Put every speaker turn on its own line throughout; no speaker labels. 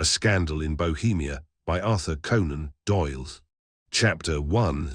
A Scandal in Bohemia by Arthur Conan Doyle. Chapter 1.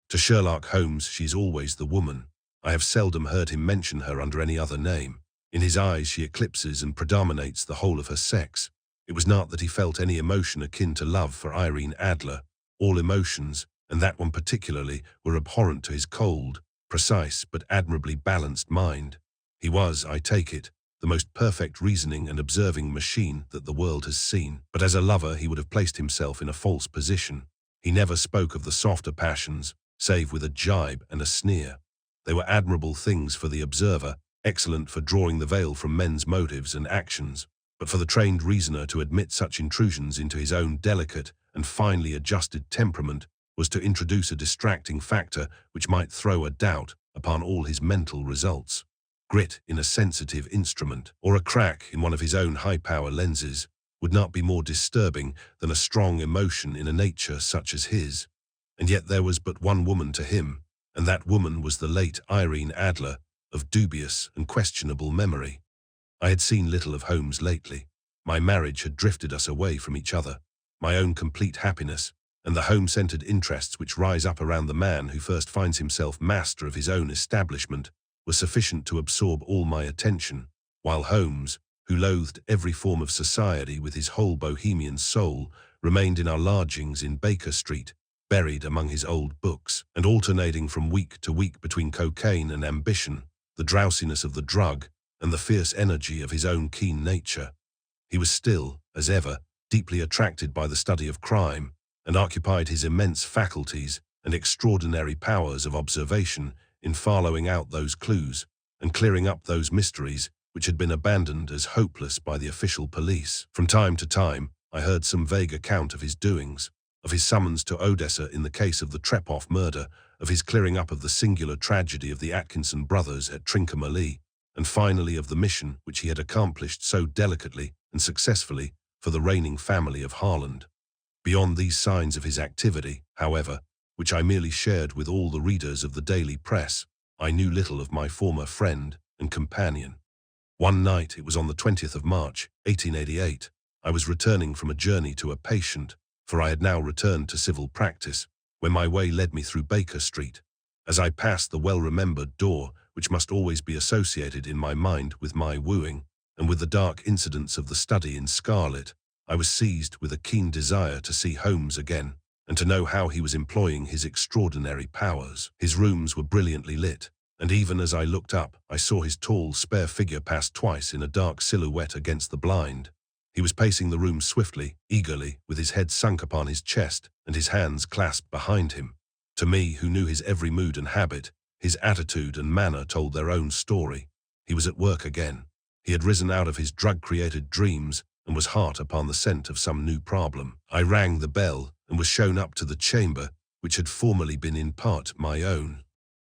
To Sherlock Holmes she's always the woman. I have seldom heard him mention her under any other name. In his eyes she eclipses and predominates the whole of her sex. It was not that he felt any emotion akin to love for Irene Adler. All emotions, and that one particularly, were abhorrent to his cold, precise but admirably balanced mind. He was, I take it, the most perfect reasoning and observing machine that the world has seen. But as a lover he would have placed himself in a false position. He never spoke of the softer passions, save with a jibe and a sneer. They were admirable things for the observer, excellent for drawing the veil from men's motives and actions. But for the trained reasoner to admit such intrusions into his own delicate and finely adjusted temperament was to introduce a distracting factor which might throw a doubt upon all his mental results. Grit in a sensitive instrument, or a crack in one of his own high-power lenses, would not be more disturbing than a strong emotion in a nature such as his. And yet there was but one woman to him, and that woman was the late Irene Adler, of dubious and questionable memory. I had seen little of Holmes lately. My marriage had drifted us away from each other. My own complete happiness, and the home-centered interests which rise up around the man who first finds himself master of his own establishment, were sufficient to absorb all my attention, while Holmes, who loathed every form of society with his whole Bohemian soul, remained in our lodgings in Baker Street, buried among his old books, and alternating from week to week between cocaine and ambition, the drowsiness of the drug, and the fierce energy of his own keen nature. He was still, as ever, deeply attracted by the study of crime, and occupied his immense faculties and extraordinary powers of observation in following out those clues and clearing up those mysteries which had been abandoned as hopeless by the official police. From time to time, I heard some vague account of his doings, of his summons to Odessa in the case of the Trepoff murder, of his clearing up of the singular tragedy of the Atkinson brothers at Trincomalee, and finally of the mission which he had accomplished so delicately and successfully for the reigning family of Harland. Beyond these signs of his activity, however, which I merely shared with all the readers of the daily press, I knew little of my former friend and companion. One night, it was on the 20th of March, 1888, I was returning from a journey to a patient, for I had now returned to civil practice, when my way led me through Baker Street. As I passed the well-remembered door, which must always be associated in my mind with my wooing, and with the dark incidents of the study in scarlet, I was seized with a keen desire to see Holmes again, and to know how he was employing his extraordinary powers. His rooms were brilliantly lit, and even as I looked up, I saw his tall, spare figure pass twice in a dark silhouette against the blind. He was pacing the room swiftly, eagerly, with his head sunk upon his chest and his hands clasped behind him. To me, who knew his every mood and habit, his attitude and manner told their own story. He was at work again. He had risen out of his drug-created dreams and was hot upon the scent of some new problem. I rang the bell and was shown up to the chamber, which had formerly been in part my own.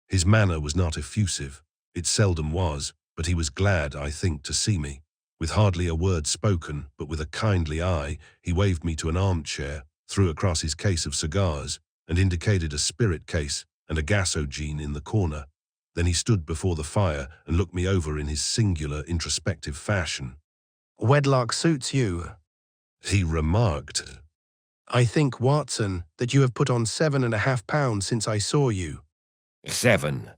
His manner was not effusive. It seldom was, but he was glad, I think, to see me. With hardly a word spoken, but with a kindly eye, he waved me to an armchair, threw across his case of cigars, and indicated a spirit case and a gasogene in the corner. Then he stood before the fire and looked me over in his singular introspective fashion.
"Wedlock suits you,"
he remarked.
"I think, Watson, that you have put on 7.5 pounds since I saw you."
7,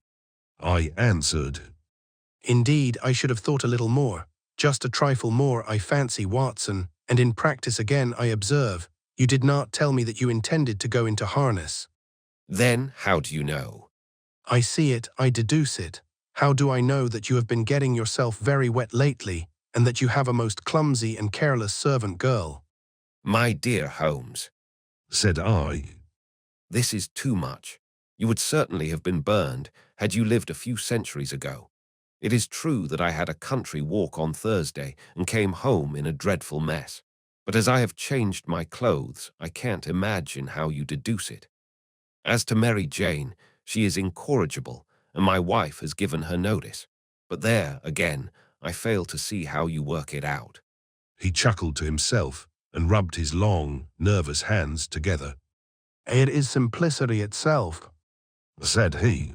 I answered.
"Indeed, I should have thought a little more. Just a trifle more, I fancy, Watson, and in practice again, I observe. You did not tell me that you intended to go into harness."
Then how do you know?
"I see it, I deduce it. How do I know that you have been getting yourself very wet lately, and that you have a most clumsy and careless servant girl?"
My dear Holmes,
Said I.
this is too much. You would certainly have been burned had you lived a few centuries ago. It is true that I had a country walk on Thursday and came home in a dreadful mess. But as I have changed my clothes, I can't imagine how you deduce it. As to Mary Jane, she is incorrigible, and my wife has given her notice. But there, again, I fail to see how you work it out."
He chuckled to himself and rubbed his long, nervous hands together.
"It is simplicity itself,"
Said he.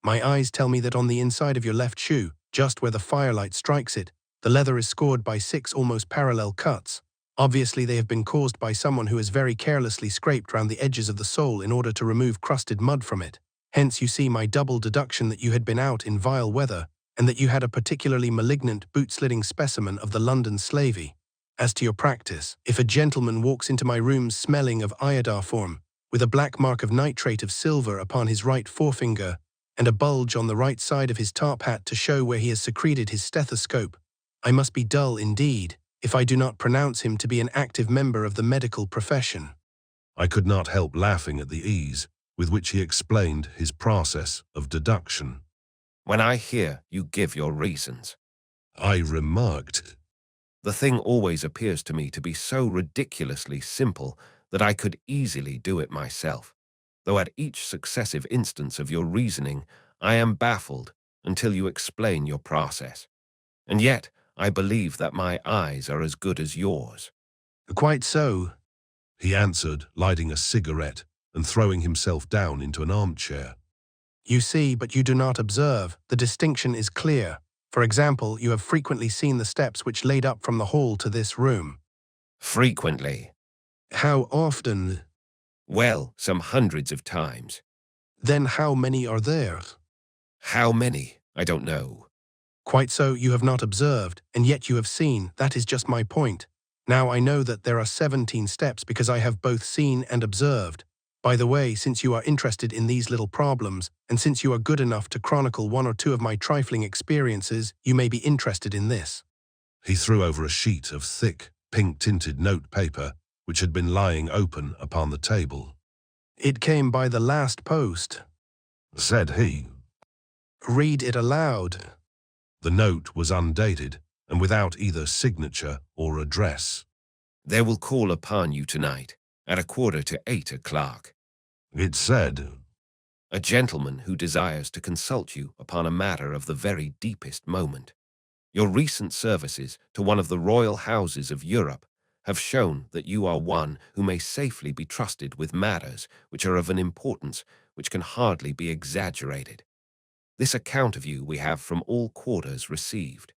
"My eyes tell me that on the inside of your left shoe, just where the firelight strikes it, the leather is scored by 6 almost parallel cuts. Obviously, they have been caused by someone who has very carelessly scraped round the edges of the sole in order to remove crusted mud from it. Hence you see my double deduction that you had been out in vile weather, and that you had a particularly malignant boot-slitting specimen of the London slavey. As to your practice, if a gentleman walks into my rooms smelling of iodoform, with a black mark of nitrate of silver upon his right forefinger, and a bulge on the right side of his top hat to show where he has secreted his stethoscope, I must be dull indeed if I do not pronounce him to be an active member of the medical profession.
I could not help laughing at the ease with which he explained his process of deduction.
When I hear you give your reasons,
I remarked,
the thing always appears to me to be so ridiculously simple that I could easily do it myself, though at each successive instance of your reasoning I am baffled until you explain your process. And yet I believe that my eyes are as good as yours.
Quite so,
he answered, lighting a cigarette and throwing himself down into an armchair.
You see, but you do not observe. The distinction is clear. For example, you have frequently seen the steps which lead up from the hall to this room.
Frequently.
How often?
Well, some hundreds of times.
Then how many are there?
How many? I don't know.
Quite so, you have not observed, and yet you have seen. That is just my point. Now I know that there are 17 steps because I have both seen and observed. By the way, since you are interested in these little problems, and since you are good enough to chronicle one or two of my trifling experiences, you may be interested in this.
He threw over a sheet of thick, pink-tinted note paper which had been lying open upon the table.
It came by the last post,
said he.
Read it aloud.
The note was undated and without either signature or address.
They will call upon you tonight at 7:45.
It said,
a gentleman who desires to consult you upon a matter of the very deepest moment. Your recent services to one of the royal houses of Europe have shown that you are one who may safely be trusted with matters which are of an importance which can hardly be exaggerated. This account of you we have from all quarters received.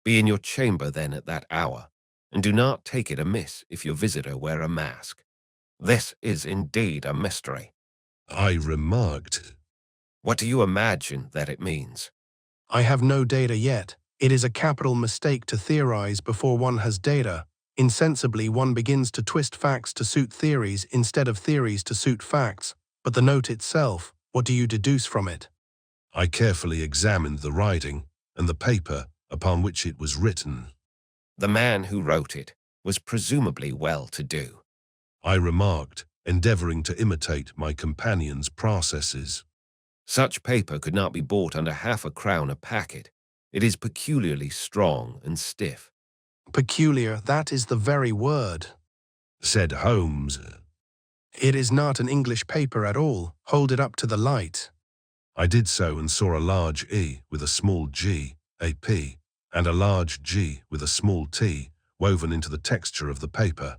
Be in your chamber then at that hour, and do not take it amiss if your visitor wear a mask. This is indeed a mystery.
I remarked.
What do you imagine that it means?
I have no data yet. It is a capital mistake to theorize before one has data. Insensibly, one begins to twist facts to suit theories instead of theories to suit facts. But the note itself, what do you deduce from it?
I carefully examined the writing and the paper upon which it was written.
The man who wrote it was presumably well-to-do.
I remarked, endeavoring to imitate my companion's processes.
Such paper could not be bought under £0.50 a packet. It is peculiarly strong and stiff.
Peculiar, that is the very word,
said Holmes.
It is not an English paper at all. Hold it up to the light.
I did so and saw a large E with a small g, a P, and a large G with a small t woven into the texture of the paper.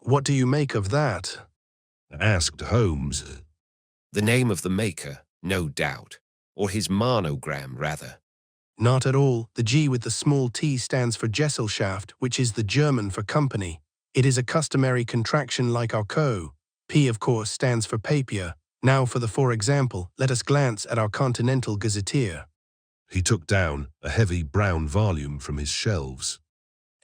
What do you make of that?
Asked Holmes.
The name of the maker, no doubt, or his monogram, rather.
Not at all. The G with the small t stands for Gesellschaft, which is the German for company. It is a customary contraction like our co. P, of course, stands for papier. Now for example, let us glance at our Continental Gazetteer.
He took down a heavy brown volume from his shelves.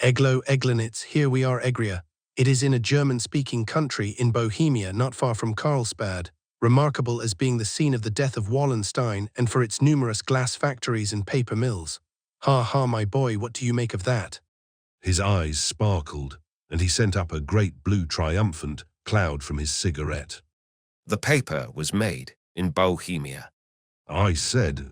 Eglo Eglinitz, here we are Egria. It is in a German-speaking country in Bohemia, not far from Carlsbad, remarkable as being the scene of the death of Wallenstein and for its numerous glass factories and paper mills. Ha ha, my boy, what do you make of that?
His eyes sparkled, and he sent up a great blue triumphant cloud from his cigarette.
The paper was made in Bohemia.
I said.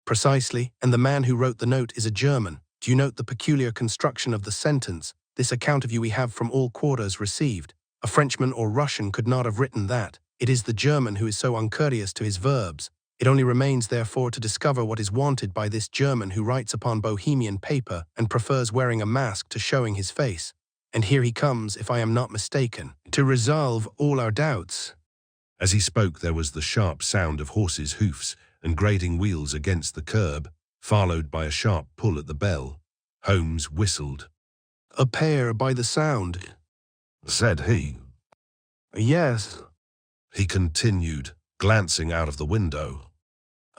Precisely, and the man who wrote the note is a German. Do you note the peculiar construction of the sentence? This account of you we have from all quarters received. A Frenchman or Russian could not have written that. It is the German who is so uncourteous to his verbs. It only remains, therefore, to discover what is wanted by this German who writes upon Bohemian paper and prefers wearing a mask to showing his face. And here he comes, if I am not mistaken, to resolve all our doubts.
As he spoke, there was the sharp sound of horses' hoofs and grating wheels against the curb, followed by a sharp pull at the bell. Holmes whistled.
A pair by the sound,
said he.
Yes,
He continued, glancing out of the window.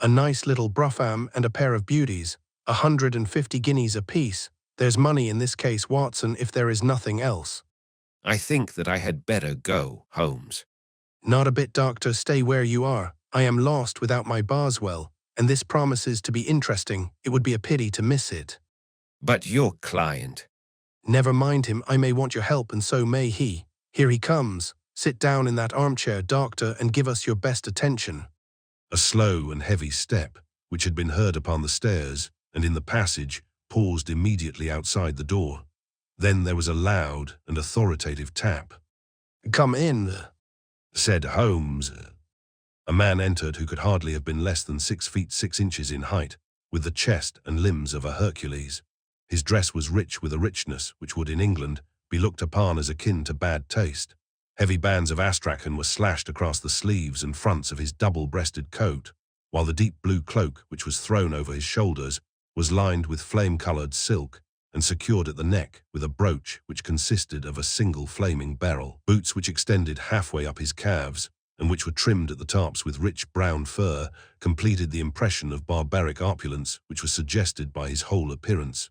a nice little brougham and a pair of beauties, 150 guineas apiece. There's money in this case, Watson, if there is nothing else.
I think that I had better go, Holmes.
Not a bit, Doctor, stay where you are. I am lost without my Boswell, and this promises to be interesting. It would be a pity to miss it.
But your client.
Never mind him, I may want your help, and so may he. Here he comes. Sit down in that armchair, Doctor, and give us your best attention.
A slow and heavy step, which had been heard upon the stairs and in the passage, paused immediately outside the door. Then there was a loud and authoritative tap.
Come in,
said Holmes. A man entered who could hardly have been less than 6 feet 6 inches in height, with the chest and limbs of a Hercules. His dress was rich with a richness which would in England be looked upon as akin to bad taste. Heavy bands of astrakhan were slashed across the sleeves and fronts of his double-breasted coat, while the deep blue cloak which was thrown over his shoulders was lined with flame-coloured silk and secured at the neck with a brooch which consisted of a single flaming beryl. Boots which extended halfway up his calves and which were trimmed at the tops with rich brown fur completed the impression of barbaric opulence which was suggested by his whole appearance.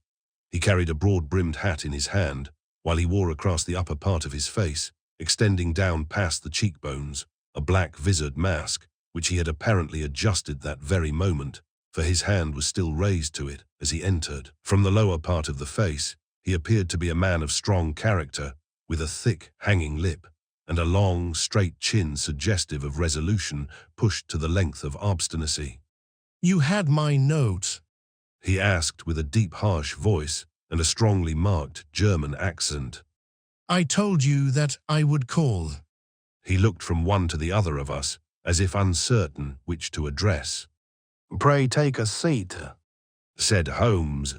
He carried a broad-brimmed hat in his hand, while he wore across the upper part of his face, extending down past the cheekbones, a black visored mask, which he had apparently adjusted that very moment, for his hand was still raised to it as he entered. From the lower part of the face, he appeared to be a man of strong character, with a thick, hanging lip, and a long, straight chin suggestive of resolution pushed to the length of obstinacy.
You had my note,
he asked with a deep, harsh voice and a strongly marked German accent.
I told you that I would call.
He looked from one to the other of us, as if uncertain which to address.
Pray take a seat,
said Holmes.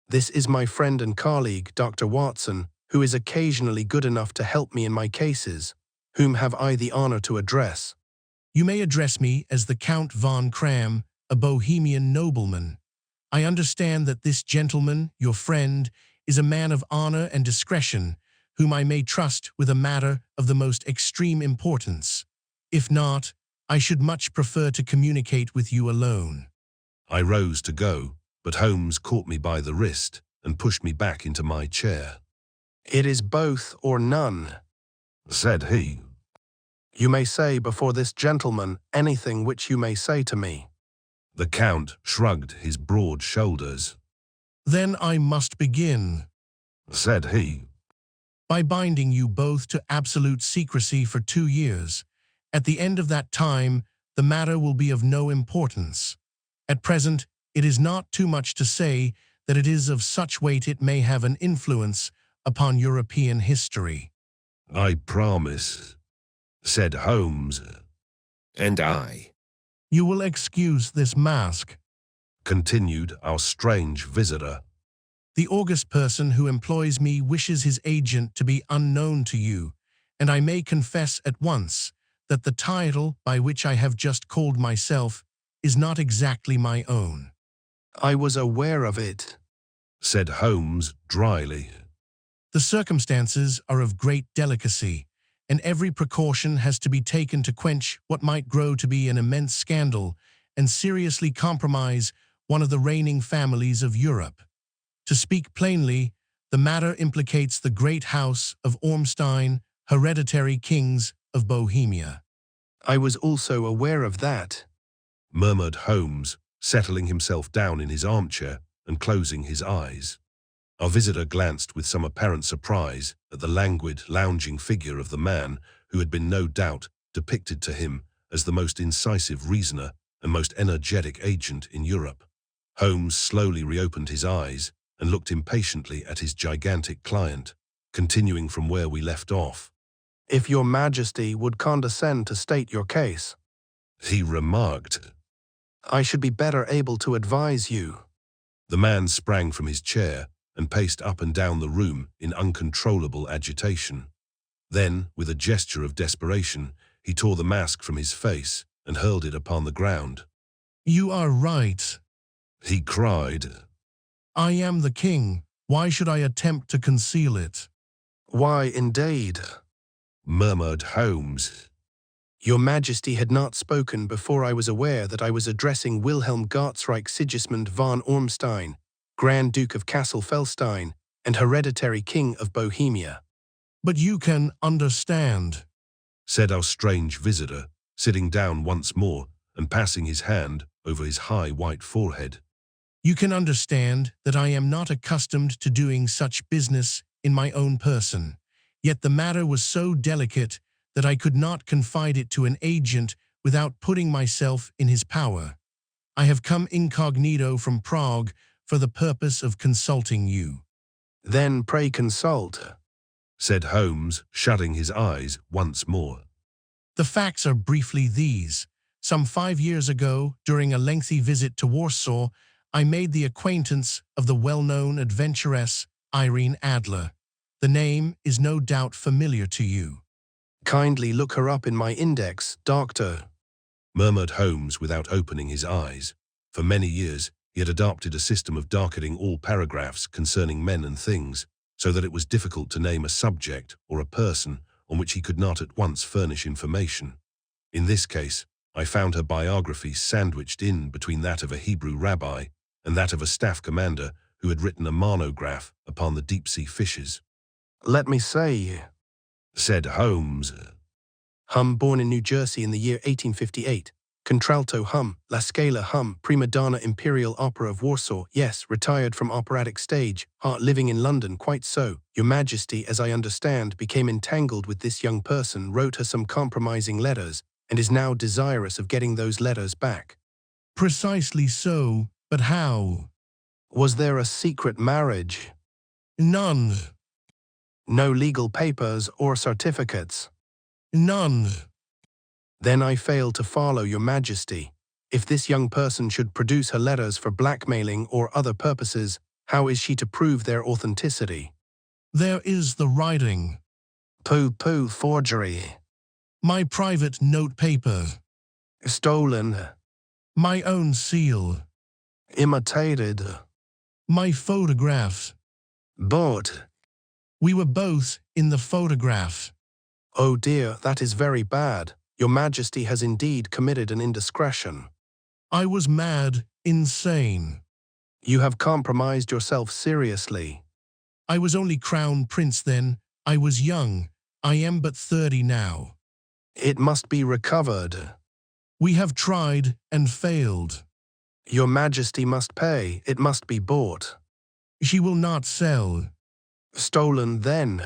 This is my friend and colleague, Dr. Watson, who is occasionally good enough to help me in my cases. Whom have I the honor to address? You may address me as the Count von Cram, a Bohemian nobleman. I understand that this gentleman, your friend, is a man of honor and discretion, whom I may trust with a matter of the most extreme importance. If not, I should much prefer to communicate with you alone.
I rose to go, but Holmes caught me by the wrist and pushed me back into my chair.
It is both or none,
said he.
You may say before this gentleman anything which you may say to me.
The Count shrugged his broad shoulders.
Then I must begin,
said he,
by binding you both to absolute secrecy for 2 years. At the end of that time, the matter will be of no importance. At present, it is not too much to say that it is of such weight it may have an influence upon European history.
I promise, said Holmes.
And I.
You will excuse this mask,
continued our strange visitor.
The august person who employs me wishes his agent to be unknown to you, and I may confess at once that the title by which I have just called myself is not exactly my own. I was aware of it,
said Holmes dryly.
The circumstances are of great delicacy, and every precaution has to be taken to quench what might grow to be an immense scandal and seriously compromise one of the reigning families of Europe. To speak plainly, the matter implicates the great house of Ormstein, hereditary kings of Bohemia. I was also aware of that,
murmured Holmes, settling himself down in his armchair and closing his eyes. Our visitor glanced with some apparent surprise at the languid, lounging figure of the man who had been no doubt depicted to him as the most incisive reasoner and most energetic agent in Europe. Holmes slowly reopened his eyes and looked impatiently at his gigantic client, continuing from where we left off.
If your Majesty would condescend to state your case,
he remarked,
I should be better able to advise you.
The man sprang from his chair and paced up and down the room in uncontrollable agitation. Then, with a gesture of desperation, he tore the mask from his face and hurled it upon the ground.
You are right,
he cried.
I am the king,
Why should I attempt to conceal it?
Why, indeed,
murmured Holmes.
Your Majesty had not spoken before I was aware that I was addressing Wilhelm Gottsreich Sigismund von Ormstein, Grand Duke of Kassel-Felstein, and hereditary King of Bohemia.
But you can understand,
Said our strange visitor, sitting down once more and passing his hand over his high white forehead.
You can understand that I am not accustomed to doing such business in my own person. Yet the matter was so delicate that I could not confide it to an agent without putting myself in his power. I have come incognito from Prague for the purpose of consulting you.
Then pray consult,
Said Holmes, shutting his eyes once more.
The facts are briefly these. Some 5 years ago, during a lengthy visit to Warsaw, I made the acquaintance of the well-known adventuress Irene Adler. The name is no doubt familiar to you.
Kindly look her up in my index, Doctor.
Murmured Holmes without opening his eyes. For many years, he had adopted a system of darkening all paragraphs concerning men and things, so that it was difficult to name a subject or a person on which he could not at once furnish information. In this case, I found her biography sandwiched in between that of a Hebrew rabbi and that of a staff commander who had written a monograph upon the deep-sea fishes.
Let me say,
Said Holmes.
Hum, born in New Jersey in the year 1858. Contralto hum, La Scala hum, prima donna Imperial Opera of Warsaw. Yes, retired from operatic stage. Heart living in London, quite so. Your Majesty, as I understand, became entangled with this young person, wrote her some compromising letters, and is now desirous of getting those letters back.
Precisely so, but how?
Was there a secret marriage?
None.
No legal papers or certificates?
None.
Then I fail to follow, Your Majesty. If this young person should produce her letters for blackmailing or other purposes, how is she to prove their authenticity?
There is the writing.
Pooh, forgery.
My private notepaper.
Stolen.
My own seal.
Imitated.
My photograph.
Bought.
We were both in the photograph.
Oh dear, that is very bad. Your Majesty has indeed committed an indiscretion.
I was mad, insane.
You have compromised yourself seriously.
I was only crown prince then. I was young. I am but 30 now.
It must be recovered.
We have tried and failed.
Your Majesty must pay. It must be bought.
She will not sell.
Stolen then.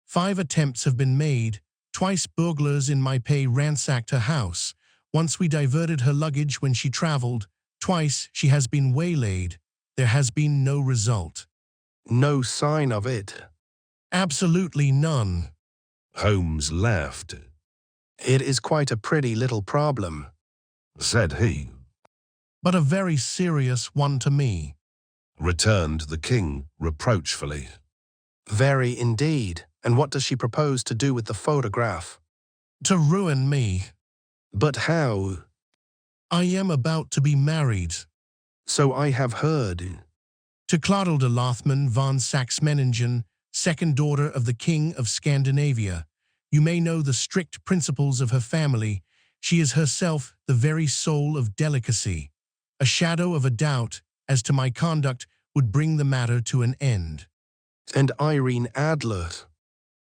5 attempts have been made. Twice burglars in my pay ransacked her house. Once we diverted her luggage when she traveled. Twice she has been waylaid. There has been no result.
No sign of it.
Absolutely none.
Holmes laughed.
It is quite a pretty little problem,
Said he.
But a very serious one to me.
Returned the king reproachfully.
Very indeed. And what does she propose to do with the photograph?
To ruin me.
But how?
I am about to be married.
So I have heard.
To Clotilde Lothman von Saxe-Meiningen, second daughter of the King of Scandinavia. You may know the strict principles of her family. She is herself the very soul of delicacy. A shadow of a doubt as to my conduct would bring the matter to an end.
And Irene Adler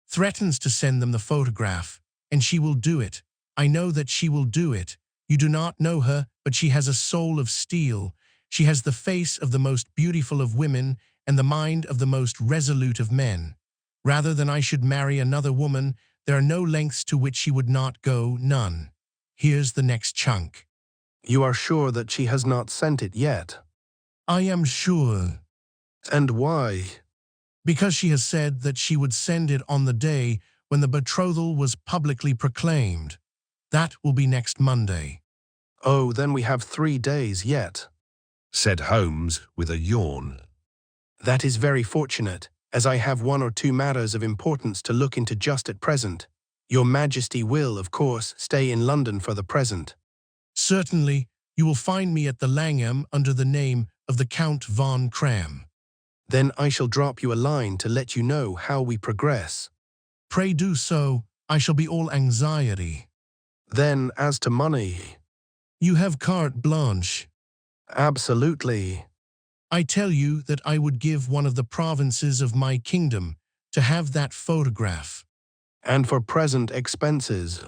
Threatens to send them the photograph, and she will do it. I know that she will do it. You do not know her, but she has a soul of steel. She has the face of the most beautiful of women and the mind of the most resolute of men. Rather than I should marry another woman, there are no lengths to which she would not go, none. Here's the next chunk.
You are sure that she has not sent it yet?
I am sure.
And why?
Because she has said that she would send it on the day when the betrothal was publicly proclaimed. That will be next Monday.
Oh, then we have 3 days yet,
Said Holmes with a yawn.
That is very fortunate, as I have 1 or 2 matters of importance to look into just at present. Your Majesty will, of course, stay in London for the present.
Certainly, you will find me at the Langham under the name of the Count von Cram.
Then I shall drop you a line to let you know how we progress.
Pray do so. I shall be all anxiety.
Then, as to money,
You have carte blanche.
absolutely.
I tell you that I would give one of the provinces of my kingdom to have that photograph.
And for present expenses,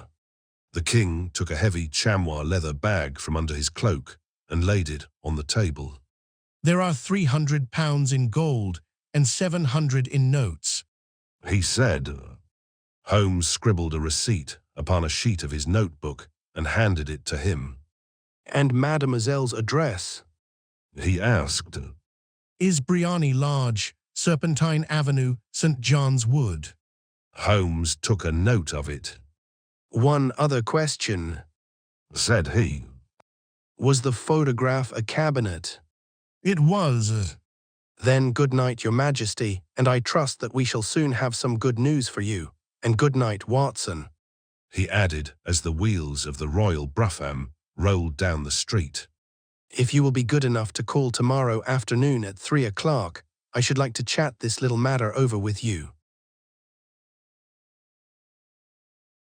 The king took a heavy chamois leather bag from under his cloak and laid it on the table.
There are 300 pounds in gold and 700 in notes.
He said. Holmes scribbled a receipt upon a sheet of his notebook and handed it to him.
and Mademoiselle's address.
He asked.
Is Briony Lodge, Serpentine Avenue, St. John's Wood?
Holmes took a note of it.
One other question.
Said he.
Was the photograph a cabinet?
It was.
Then good night, Your Majesty, and I trust that we shall soon have some good news for you. And good night, Watson.
He added as the wheels of the royal brougham rolled down the street.
If you will be good enough to call tomorrow afternoon at 3 o'clock, I should like to chat this little matter over with you.